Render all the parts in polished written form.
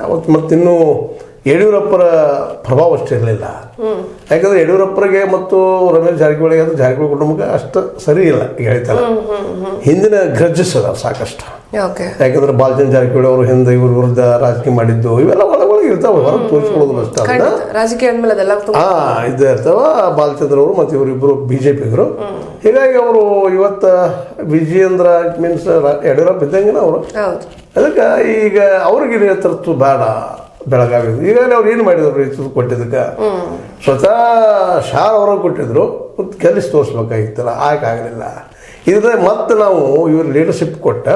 ಅವತ್ತು ಮತ್ತಿನ್ನೂ ಯಡಿಯೂರಪ್ಪರ ಪ್ರಭಾವ ಅಷ್ಟು ಇರಲಿಲ್ಲ. ಯಾಕಂದರೆ ಯಡಿಯೂರಪ್ಪರಿಗೆ ಮತ್ತು ರಮೇಶ್ ಜಾರಕಿಹೊಳಿಗೆ ಅದು ಜಾರಕಿಹೊಳಿ ಕುಟುಂಬಕ್ಕೆ ಅಷ್ಟು ಸರಿ ಇಲ್ಲ ಈಗ ಹೇಳ್ತಾರೆ. ಹಿಂದಿನ ಗ್ರಜ್ಜಸ್ ಅದಾವ ಸಾಕಷ್ಟು. ಯಾಕಂದ್ರೆ ಬಾಲಚಂದ್ರ ಜಾರಕಿಹೊಳಿ ಅವರು ಹಿಂದೆ ಇವ್ರ ವಿರುದ್ಧ ರಾಜಕೀಯ ಮಾಡಿದ್ದು ಇವೆಲ್ಲ ಒಳಗೊಳಗೆ ಇರ್ತಾವೆ, ಹೊರಗೆ ತೋರಿಸ್ಕೊಳ್ಳೋದು ಅಷ್ಟೇ. ಇದೇ ಇರ್ತಾವ. ಬಾಲಚಂದ್ರ ಅವರು ಮತ್ತು ಇವರಿಬ್ಬರು BJPಗರು. ಹೀಗಾಗಿ ಅವರು ಇವತ್ತು ವಿಜಯೇಂದ್ರ ಮೀನ್ಸ್ ಯಡಿಯೂರಪ್ಪ ಇದ್ದಂಗೆ ಅವರು. ಅದಕ್ಕೆ ಈಗ ಅವ್ರಿಗೆ ನೇತೃತ್ವ ಬೇಡ ಬೆಳಗಾವಿ. ಈಗಾಗಲೇ ಅವ್ರು ಏನು ಮಾಡಿದ್ರು ನೇತೃತ್ವ ಕೊಟ್ಟಿದ್ದಕ್ಕೆ ಸ್ವತಃ ಶಾರ್ ಅವರು ಕೊಟ್ಟಿದ್ರು, ಕೆಲಸ ತೋರಿಸ್ಬೇಕಾಗಿತ್ತಲ್ಲ, ಆಗಲಿಲ್ಲ. ಇದ್ರೆ ಮತ್ತೆ ನಾವು ಇವ್ರ ಲೀಡರ್ಶಿಪ್ ಕೊಟ್ಟ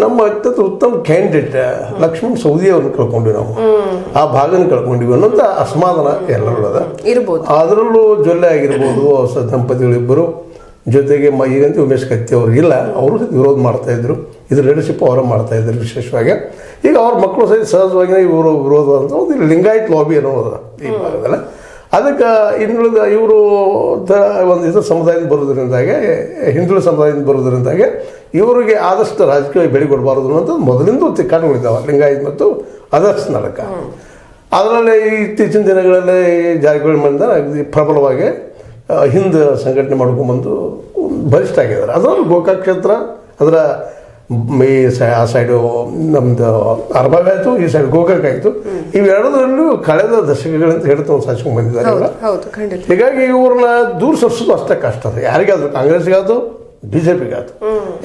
ನಮ್ಮ ಅತ್ಯಂತ ಉತ್ತಮ ಕ್ಯಾಂಡಿಡೇಟ್ ಲಕ್ಷ್ಮಣ್ ಸವದಿ ಅವ್ರನ್ನ ಕಳ್ಕೊಂಡ್ವಿ ನಾವು, ಆ ಭಾಗನ ಕಳ್ಕೊಂಡಿವಿ ಅನ್ನೋಂಥ ಅಸಮಾಧಾನ ಎಲ್ಲರೂ ಅದ ಇರ್ಬೋದು. ಅದರಲ್ಲೂ ಜೊಲ್ಲೆ ಆಗಿರ್ಬೋದು ಹೊಸ ದಂಪತಿಗಳಿಬ್ಬರು ಜೊತೆಗೆ ಈಗಂತೂ ಉಮೇಶ್ ಕತ್ತಿ ಅವ್ರು ಇಲ್ಲ, ಅವರು ವಿರೋಧ ಮಾಡ್ತಾಯಿದ್ರು. ಇದ್ರ ಲೀಡರ್ಶಿಪ್ ಅವರ ಮಾಡ್ತಾಯಿದ್ರು ವಿಶೇಷವಾಗಿ. ಈಗ ಅವ್ರ ಮಕ್ಕಳು ಸಹಿತ ಸಹಜವಾಗಿ ಇವರು ವಿರೋಧ ಅಂತ ಒಂದು ಲಿಂಗಾಯತ್ ಲಾಬಿ ಅನ್ನೋದು ಈ ಭಾಗದಲ್ಲ. ಅದಕ್ಕೆ ಇನ್ನುಳಿದ ಇವರು ಒಂದು ಇತರ ಸಮುದಾಯದಿಂದ ಬರೋದ್ರಿಂದಾಗೆ, ಹಿಂದುಳಿದ ಸಮುದಾಯದಿಂದ ಬರೋದ್ರಿಂದಾಗೆ ಇವರಿಗೆ ಆದಷ್ಟು ರಾಜಕೀಯ ಬೆಳೆ ಕೊಡಬಾರ್ದು ಅನ್ನೋಂಥದ್ದು ಮೊದಲಿಂದ ತಿಕ್ಕಾಟಗಳಿದ್ದಾವೆ ಲಿಂಗಾಯತ್ ಮತ್ತು ಅದರ್ಸ್ ನಡಕ. ಅದರಲ್ಲಿ ಇತ್ತೀಚಿನ ದಿನಗಳಲ್ಲಿ ಜಾರಕಿಹೊಳಿ ಮಂದಿರ ಅಗದಿ ಪ್ರಬಲವಾಗಿ ಹಿಂದೆ ಸಂಘಟನೆ ಮಾಡ್ಕೊಂಡ್ಬಂದು ಬಲಿಷ್ಠ ಆಗಿದ್ದಾರೆ. ಅದರಲ್ಲಿ ಗೋಕಾಕ್ ಕ್ಷೇತ್ರ ಅದರ ಈ ಆ ಸೈಡು ನಮ್ಮದು ಅರಬಾವಿ ಆಯಿತು, ಈ ಸೈಡ್ ಗೋಕಾಕ್ ಆಯಿತು. ಇವೆರಡರಲ್ಲೂ ಕಳೆದ ದಶಕಗಳಿಂದ ಹೇಳ್ತಾ ಸಾಚ್ಕೊಂಡು ಬಂದಿದ್ದಾರೆ. ಹೀಗಾಗಿ ಇವ್ರನ್ನ ದೂರ ಸರಿಸೋದು ಅಷ್ಟೇ ಕಷ್ಟ ಅದ, ಯಾರಿಗಾದ್ರು ಕಾಂಗ್ರೆಸ್ಗಾಯ್ತು BJPಗಾಯ್ತು.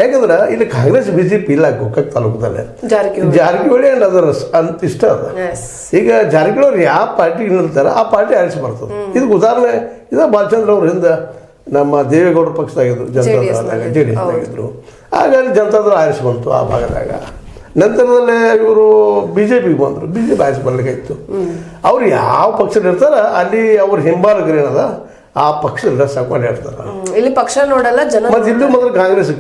ಯಾಕಂದ್ರೆ ಇಲ್ಲಿ ಕಾಂಗ್ರೆಸ್ BJP ಇಲ್ಲ ಗೋಕಾಕ್ ತಾಲೂಕದಲ್ಲೇ. ಜಾರಕಿಹೊಳಿ ಅಂಡ್ ಅದರ್ಸ್ ಅಂತ ಇಷ್ಟ ಅದ. ಈಗ ಜಾರಕಿಹೊಳಿ ಯಾವ ಪಾರ್ಟಿಗೆ ನಿಲ್ತಾರೆ ಆ ಪಾರ್ಟಿ ಆರಿಸಿ ಬರ್ತದೆ. ಇದಕ್ಕೆ ಉದಾಹರಣೆ ಇದ ಬಾಲಚಂದ್ರ ಅವ್ರ ಹಿಂದೆ ನಮ್ಮ ದೇವೇಗೌಡ ಪಕ್ಷದಾಗಿದ್ರು, ಜನತಾದಳದಾಗ JDS ಆಗಿದ್ರು. ಹಾಗಾಗಿ ಜನತಾದಳ ಆರಿಸಿ ಬಂತು ಆ ಭಾಗದಾಗ. ನಂತರದಲ್ಲೇ ಇವರು BJPಗೆ ಬಂದರು, BJP ಆರಿಸಿ ಬರ್ಲಿಕ್ಕಾಯ್ತು. ಅವ್ರು ಯಾವ ಪಕ್ಷದಲ್ಲಿ ಇರ್ತಾರ ಅಲ್ಲಿ ಅವ್ರ ಹಿಂಬಾಲಕರು ಏನದ ಆ ಪಕ್ಷದ ಡ್ರೆಸ್ ಹಾಕೊಂಡು ಹೇಳ್ತಾರೆ. ಇಲ್ಲಿ ಪಕ್ಷ ನೋಡಲ್ಲ ಜನ. ಮತ್ತೆ ಇಲ್ಲೂ ಮೊದಲು ಕಾಂಗ್ರೆಸ್